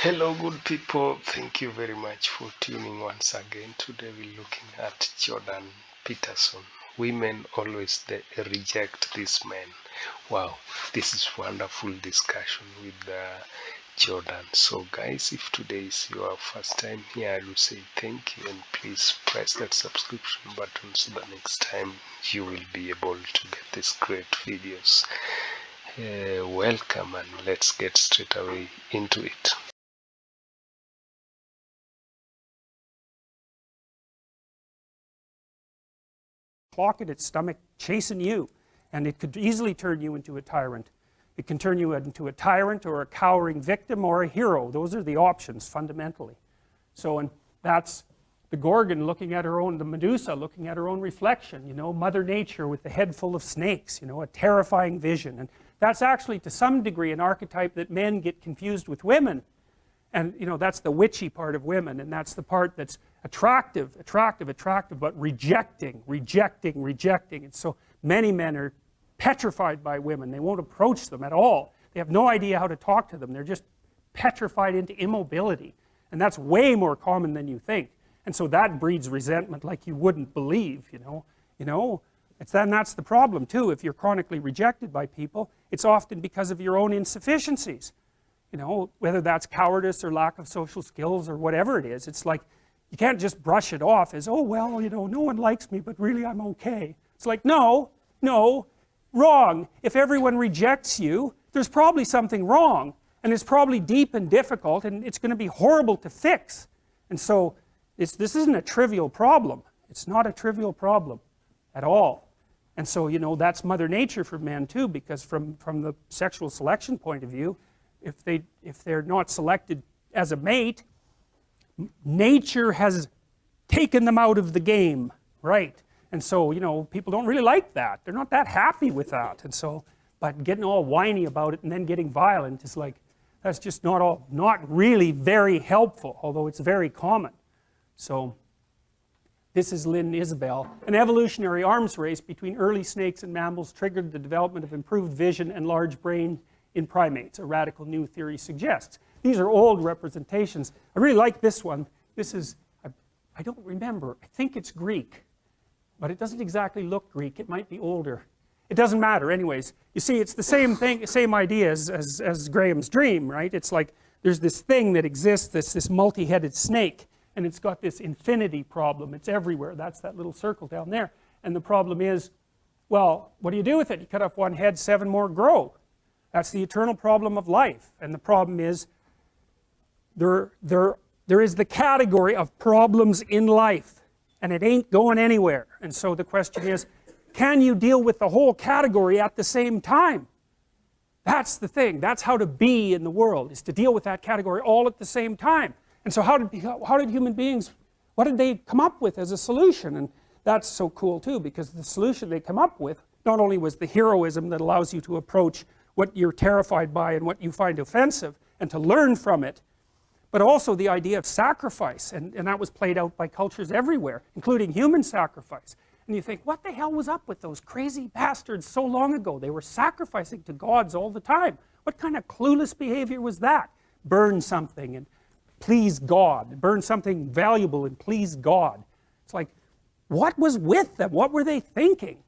Hello, good people. Thank you very much for tuning once again. Today we're looking at Jordan Peterson. Women always reject these men. Wow, this is wonderful discussion with Jordan. So, guys, if today is your first time here, I will say thank you and please press that subscription button so that next time you will be able to get these great videos. Welcome, and let's get straight away into it. Clock at its stomach chasing you, and it could easily turn you into a tyrant. It can turn you into a tyrant or a cowering victim or a hero. Those are the options fundamentally. So, and that's the Gorgon looking at her own, the Medusa looking at her own reflection, you know, Mother Nature with the head full of snakes, you know, a terrifying vision. And that's actually to some degree an archetype that men get confused with women. And you know, that's the witchy part of women, and that's the part that's attractive, but rejecting. And so many men are petrified by women. They won't approach them at all. They have no idea how to talk to them. They're just petrified into immobility. And that's way more common than you think. And so that breeds resentment like you wouldn't believe, you know. Then that's the problem too. If you're chronically rejected by people, it's often because of your own insufficiencies. You know, whether that's cowardice or lack of social skills or whatever it is, it's like you can't just brush it off as, oh, well, you know, no one likes me, but really I'm okay. It's like, no, wrong. If everyone rejects you, there's probably something wrong, and it's probably deep and difficult, and it's going to be horrible to fix. And so this isn't a trivial problem. It's not a trivial problem at all. And so, you know, that's Mother Nature for men too, because from the sexual selection point of view, if they're not selected as a mate, nature has taken them out of the game, right? And so, you know, people don't really like that. They're not that happy with that. And so, but getting all whiny about it and then getting violent is like, that's just not really very helpful, although it's very common. So, this is Lynn Isabel. An evolutionary arms race between early snakes and mammals triggered the development of improved vision and large brain in primates, a radical new theory suggests. These are old representations. I really like this one. This is, I don't remember, I think it's Greek, but it doesn't exactly look Greek. It might be older. It doesn't matter anyways. You see, it's the same thing, same idea as Graham's dream, right? It's like there's this thing that exists, this multi-headed snake, and it's got this infinity problem. It's everywhere. That's that little circle down there. And the problem is, well, what do you do with it? You cut off one head, 7 more grow. That's the eternal problem of life. And the problem is, there is the category of problems in life, and it ain't going anywhere. And so the question is, can you deal with the whole category at the same time? That's the thing. That's how to be in the world, is to deal with that category all at the same time. And so how did human beings, what did they come up with as a solution? And that's so cool too, because the solution they come up with not only was the heroism that allows you to approach what you're terrified by and what you find offensive, and to learn from it, but also the idea of sacrifice, and that was played out by cultures everywhere, including human sacrifice. And you think, what the hell was up with those crazy bastards so long ago? They were sacrificing to gods all the time. What kind of clueless behavior was that? Burn something and please God. Burn something valuable and please God. It's like, what was with them? What were they thinking?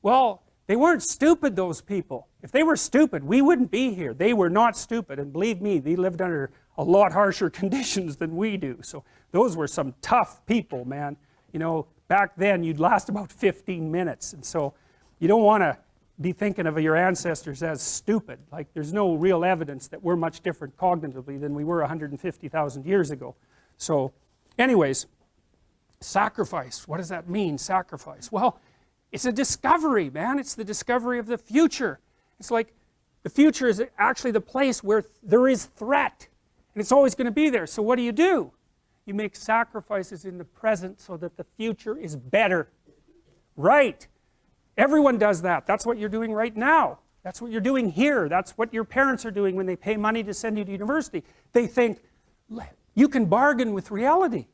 Well, they weren't stupid, those people. If they were stupid, we wouldn't be here. They were not stupid, and believe me, they lived under a lot harsher conditions than we do. So those were some tough people, man. You know, back then you'd last about 15 minutes, and so you don't want to be thinking of your ancestors as stupid. Like, there's no real evidence that we're much different cognitively than we were 150,000 years ago. So anyways, sacrifice. What does that mean, sacrifice? Well, it's a discovery, man. It's the discovery of the future. It's like the future is actually the place where there is threat, and it's always going to be there. So what do? You make sacrifices in the present so that the future is better. Right. Everyone does that. That's what you're doing right now. That's what you're doing here. That's what your parents are doing when they pay money to send you to university. They think, you can bargain with reality.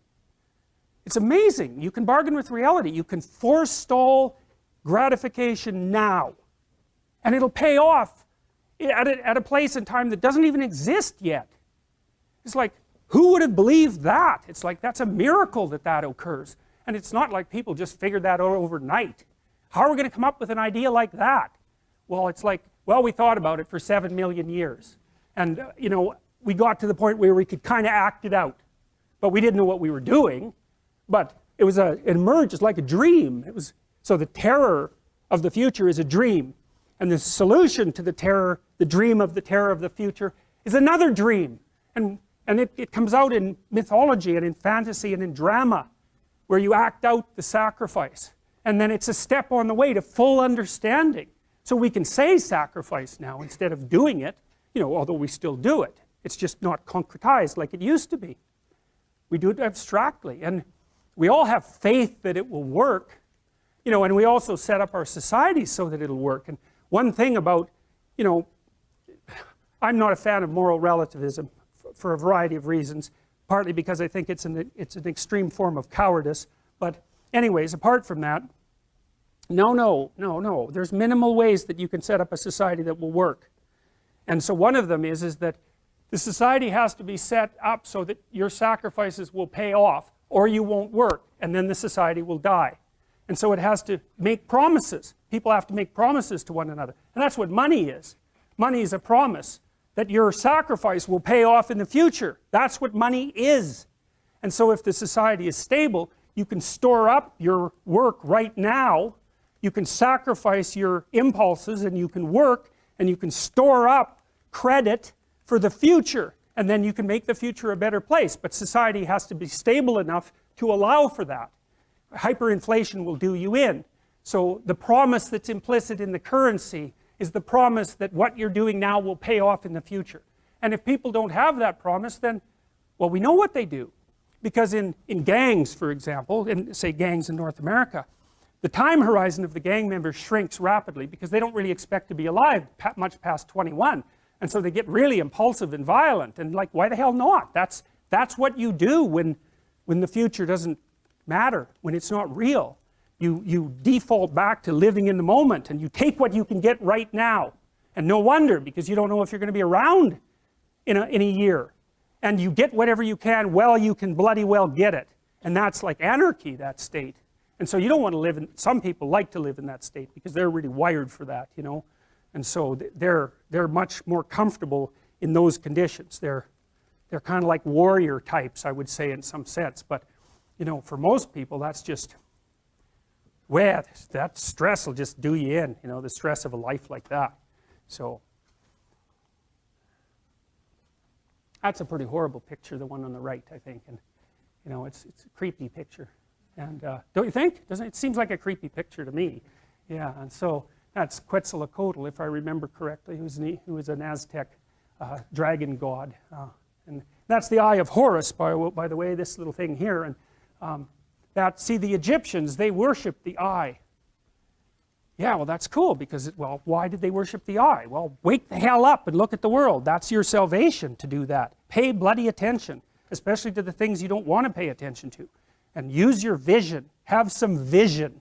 It's amazing. You can bargain with reality. You can forestall gratification now, and it'll pay off at a place and time that doesn't even exist yet. It's like, who would have believed that? It's like, that's a miracle that that occurs. And it's not like people just figured that out overnight. How are we going to come up with an idea like that? Well, it's like, well, we thought about it for 7 million years. And, you know, we got to the point where we could kind of act it out. But we didn't know what we were doing. But it was it emerged as like a dream. It was, so the terror of the future is a dream. And the solution to the terror, the dream of the terror of the future, is another dream. And it comes out in mythology and in fantasy and in drama, where you act out the sacrifice. And then it's a step on the way to full understanding. So we can say sacrifice now instead of doing it, you know, although we still do it. It's just not concretized like it used to be. We do it abstractly. And we all have faith that it will work, you know, and we also set up our societies so that it'll work. And one thing about, you know, I'm not a fan of moral relativism for a variety of reasons, partly because I think it's an extreme form of cowardice. But anyways, apart from that, no. There's minimal ways that you can set up a society that will work. And so one of them is that the society has to be set up so that your sacrifices will pay off, or you won't work, and then the society will die. And so it has to make promises. People have to make promises to one another. And that's what money is. Money is a promise that your sacrifice will pay off in the future. That's what money is. And so if the society is stable, you can store up your work right now, you can sacrifice your impulses, and you can work, and you can store up credit for the future, and then you can make the future a better place. But society has to be stable enough to allow for that. Hyperinflation will do you in. So the promise that's implicit in the currency is the promise that what you're doing now will pay off in the future. And if people don't have that promise, then, well, we know what they do. Because in gangs, for example, in, say, gangs in North America, the time horizon of the gang members shrinks rapidly because they don't really expect to be alive much past 21. And so they get really impulsive and violent. And like, why the hell not? That's what you do when the future doesn't matter, when it's not real. You default back to living in the moment, and you take what you can get right now. And no wonder, because you don't know if you're going to be around in a year. And you get whatever you can while you can bloody well get it. And that's like anarchy, that state. And so you don't want to live in, some people like to live in that state because they're really wired for that, you know. And so they're much more comfortable in those conditions. They're kind of like warrior types, I would say, in some sense. But, you know, for most people, that's just, well, that stress will just do you in, you know, the stress of a life like that. So that's a pretty horrible picture, the one on the right, I think. And, you know, it's a creepy picture. And don't you think? Doesn't it seems like a creepy picture to me? Yeah, and so that's Quetzalcoatl, if I remember correctly, who was an Aztec dragon god. And that's the Eye of Horus, by the way, this little thing here. And see, the Egyptians, they worshiped the eye. Yeah, well, that's cool because, well, why did they worship the eye? Well, wake the hell up and look at the world. That's your salvation to do that. Pay bloody attention, especially to the things you don't want to pay attention to. And use your vision. Have some vision.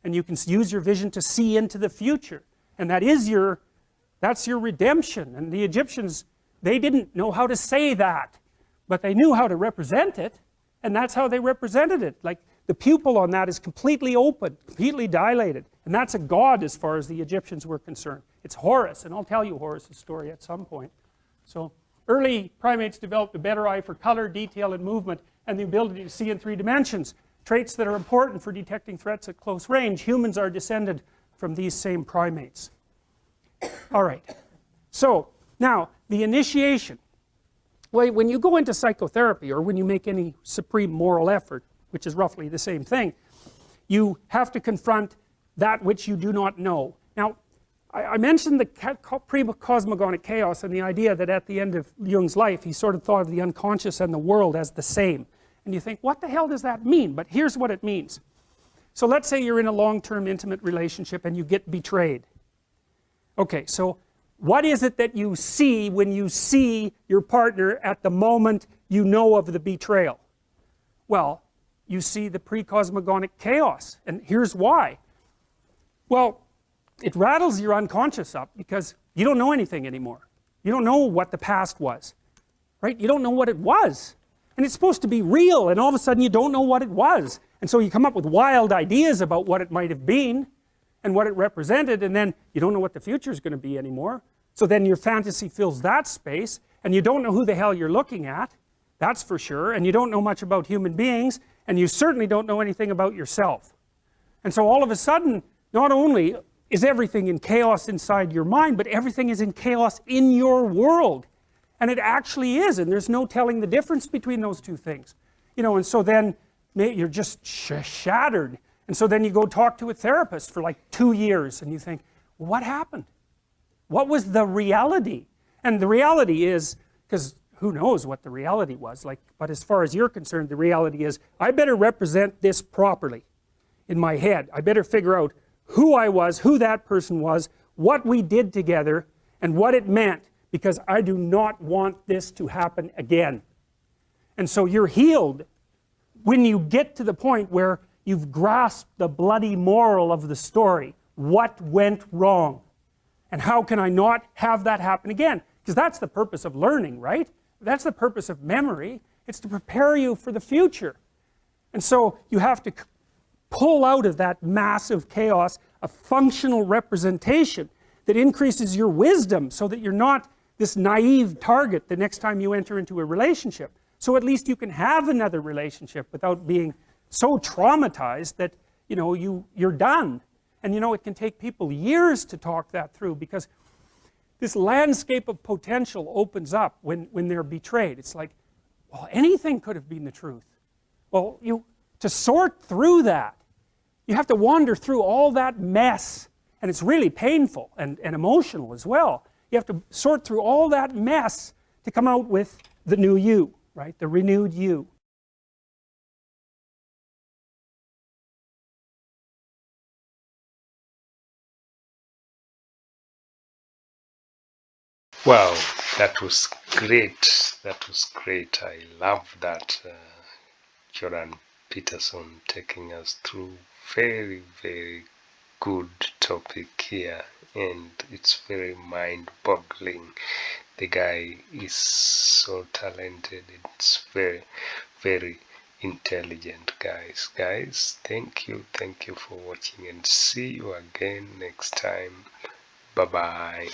And you can use your vision to see into the future. And that's your redemption. And the Egyptians, they didn't know how to say that, but they knew how to represent it. And that's how they represented it. Like, the pupil on that is completely open, completely dilated. And that's a god as far as the Egyptians were concerned. It's Horus, and I'll tell you Horus' story at some point. So, early primates developed a better eye for color, detail, and movement, and the ability to see in 3 dimensions. Traits that are important for detecting threats at close range. Humans are descended from these same primates. All right. So, now, the initiation. Well, when you go into psychotherapy, or when you make any supreme moral effort, which is roughly the same thing, you have to confront that which you do not know. Now, I mentioned the pre-cosmogonic chaos and the idea that at the end of Jung's life, he sort of thought of the unconscious and the world as the same. And you think, what the hell does that mean? But here's what it means. So let's say you're in a long-term intimate relationship and you get betrayed. Okay, so what is it that you see when you see your partner at the moment you know of the betrayal? Well, you see the pre-cosmogonic chaos. And here's why. Well, it rattles your unconscious up because you don't know anything anymore. You don't know what the past was. right? You don't know what it was. And it's supposed to be real, and all of a sudden you don't know what it was. And so you come up with wild ideas about what it might have been and what it represented, and then you don't know what the future is going to be anymore. So then your fantasy fills that space, and you don't know who the hell you're looking at, that's for sure, and you don't know much about human beings, and you certainly don't know anything about yourself. And so all of a sudden, not only is everything in chaos inside your mind, but everything is in chaos in your world. And it actually is, and there's no telling the difference between those two things. You know, and so then you're just shattered. And so then you go talk to a therapist for like 2 years, and you think, well, what happened? What was the reality? And the reality is, because who knows what the reality was, like, but as far as you're concerned, the reality is, I better represent this properly in my head. I better figure out who I was, who that person was, what we did together, and what it meant, because I do not want this to happen again. And so you're healed when you get to the point where you've grasped the bloody moral of the story. What went wrong? And how can I not have that happen again? Because that's the purpose of learning, right? That's the purpose of memory. It's to prepare you for the future. And so you have to pull out of that massive chaos a functional representation that increases your wisdom so that you're not this naive target the next time you enter into a relationship. So at least you can have another relationship without being so traumatized that, you know, you're done. And you know, it can take people years to talk that through, because this landscape of potential opens up when they're betrayed. It's like, well, anything could have been the truth. Well, to sort through that, you have to wander through all that mess, and it's really painful and emotional as well. You have to sort through all that mess to come out with the new you, right? The renewed you. Wow, that was great. That was great. I love that. Jordan Peterson taking us through very, very good topic here, and it's very mind-boggling. The guy is so talented. It's very, very intelligent, guys. Thank you for watching, and see you again next time. Bye bye.